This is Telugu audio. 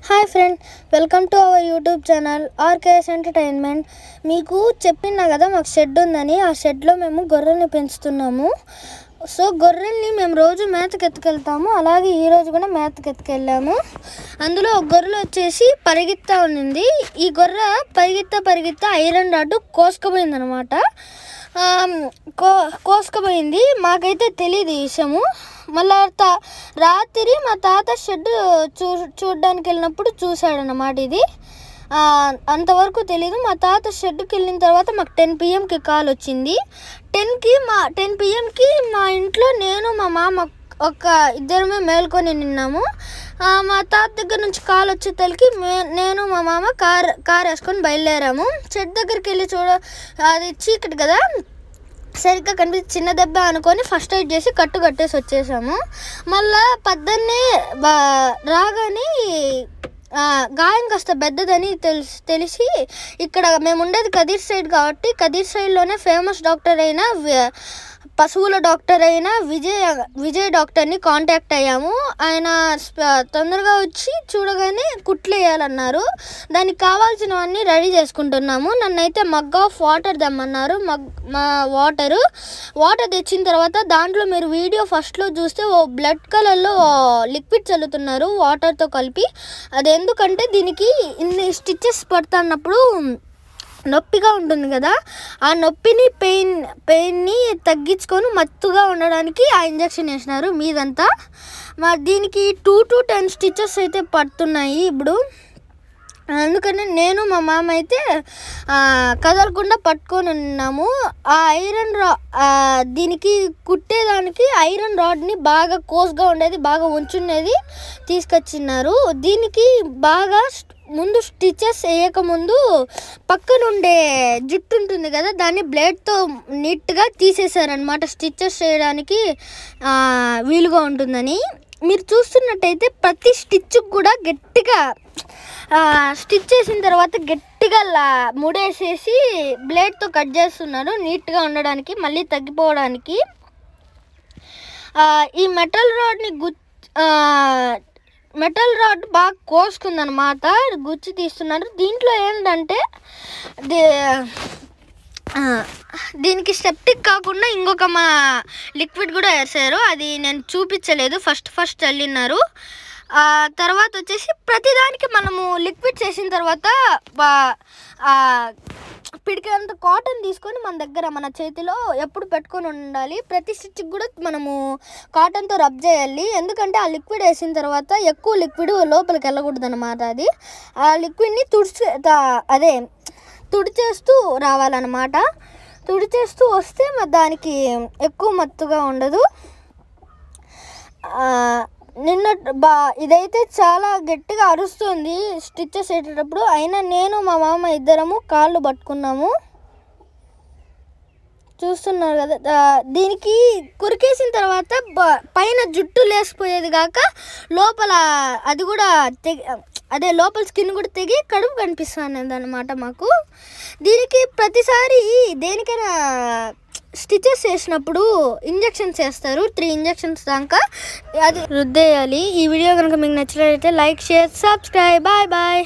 Hi friend, welcome to our YouTube channel RKS entertainment. మీకు చెప్పినా కదా మాకు షెడ్ ఉందని. ఆ షెడ్లో మేము గొర్రెల్ని పెంచుతున్నాము. సో గొర్రెల్ని మేము రోజు మేతకి ఎత్తుకెళ్తాము. అలాగే ఈరోజు కూడా మేతకి ఎత్తుకెళ్ళాము. అందులో ఒక గొర్రెలు వచ్చేసి పరిగెత్తా ఉన్నింది. ఈ గొర్రె పరిగెత్తా ఐరన్ రాడ్ కోసుకుపోయింది అనమాట. కోసుకుపోయింది. మాకైతే తెలియదు ఈ విషయము. మళ్ళా రాత్రి మా తాత షెడ్ చూడడానికి వెళ్ళినప్పుడు చూశాడన్నమాట. ఇది అంతవరకు తెలీదు. మా తాత షెడ్కి వెళ్ళిన తర్వాత మాకు 10 PM కాల్ వచ్చింది. 10 PM మా ఇంట్లో నేను మా మామ ఇద్దరమే మేల్కొని నిన్నాము. మా తాత దగ్గర నుంచి కాల్ వచ్చేసరికి నేను మా మామ కార్ వేసుకొని బయలుదేరాము. షెడ్ దగ్గరికి వెళ్ళి అది చీకటి కదా, సరిగ్గా కనిపించి చిన్న దెబ్బ అనుకొని ఫస్ట్ ఎయిడ్ చేసి కట్టేసి వచ్చేసాము. మళ్ళా పొద్దున్నే రాగానే గాయం కాస్త పెద్దదని తెలిసి ఇక్కడ మేము ఉండేది కదిర్ సైడ్ కాబట్టి కదిర్ సైడ్లోనే ఫేమస్ డాక్టర్ అయిన పశువుల డాక్టర్ అయిన విజయ్ డాక్టర్ని కాంటాక్ట్ అయ్యాము. ఆయన తొందరగా వచ్చి చూడగానే కుట్లు వేయాలన్నారు. దానికి కావాల్సినవన్నీ రెడీ చేసుకుంటున్నాము. నన్నైతే మగ్ ఆఫ్ వాటర్ తెమ్మన్నారు. వాటర్ తెచ్చిన తర్వాత దాంట్లో మీరు వీడియో ఫస్ట్లో చూస్తే ఓ బ్లడ్ కలర్లో లిక్విడ్ చల్లుతున్నారు వాటర్తో కలిపి. అది ఎందుకంటే దీనికి ఇన్ని స్టిచెస్ పడుతున్నప్పుడు నొప్పిగా ఉంటుంది కదా, ఆ నొప్పిని పెయిన్ని తగ్గించుకొని మత్తుగా ఉండడానికి ఆ ఇంజెక్షన్ వేసినారు మీదంతా. దీనికి 2 to 10 స్టిచెస్ అయితే పడుతున్నాయి ఇప్పుడు. అందుకని నేను మా మామ అయితే కదలకుండా పట్టుకొని ఉన్నాము. ఆ దీనికి కుట్టేదానికి ఐరన్ రాడ్ని బాగా కోస్గా ఉండేది, బాగా ఉంచుండేది తీసుకొచ్చిన్నారు. దీనికి బాగా ముందు స్టిచెస్ వేయకముందు పక్కనుండే జుట్టు ఉంటుంది కదా, దాన్ని బ్లేడ్తో నీట్గా తీసేశారనమాట. స్టిచెస్ చేయడానికి వీలుగా ఉంటుందని. మీరు చూస్తున్నట్టయితే ప్రతి స్టిచ్ కూడా గట్టిగా స్టిచ్ చేసిన తర్వాత గట్టిగా ముడేసేసి బ్లేడ్తో కట్ చేస్తున్నారు నీట్గా ఉండడానికి, మళ్ళీ తగ్గిపోవడానికి. ఈ మెటల్ రాడ్ బాగా కోసుకుందనమాట, గుచ్చి తీస్తున్నారు. దీంట్లో ఏంటంటే దీనికి సెప్టిక్ కాకుండా ఇంకొక లిక్విడ్ కూడా వేసారు. అది నేను చూపించలేదు, ఫస్ట్ చల్లినారు. తర్వాత వచ్చేసి ప్రతిదానికి మనము లిక్విడ్ చేసిన తర్వాత పిడికేంత కాటన్ తీసుకొని మన చేతిలో ఎప్పుడు పెట్టుకొని ఉండాలి. ప్రతి స్టిచ్కి కూడా మనము కాటన్తో రబ్ చేయాలి. ఎందుకంటే ఆ లిక్విడ్ వేసిన తర్వాత ఎక్కువ లిక్విడ్ లోపలికి వెళ్ళకూడదు అనమాట. అది ఆ లిక్విడ్ని తుడిచేస్తూ రావాలన్నమాట. తుడిచేస్తూ వస్తే దానికి ఎక్కువ మత్తుగా ఉండదు. ఇదైతే చాలా గట్టిగా అరుస్తుంది స్టిచ్చెస్ వేసేటప్పుడు. అయినా నేను మా మామ ఇద్దరము కాళ్ళు పట్టుకున్నాము. చూస్తున్నారు కదా, దీనికి కురికేసిన తర్వాత పైన జుట్టు లేసిపోయేది కాక లోపల అది కూడా లోపల స్కిన్ కూడా తెగి కడుపు కనిపిస్తుంది అనమాట మాకు. దీనికి ప్రతిసారి దేనికైనా స్టిచెస్ వేసినప్పుడు ఇంజెక్షన్స్ వేస్తారు, 3 ఇంజెక్షన్స్ దాకా అది రుద్దేయాలి. ఈ వీడియో కనుక మీకు నచ్చినట్లయితే లైక్, షేర్, సబ్స్క్రైబ్. బాయ్.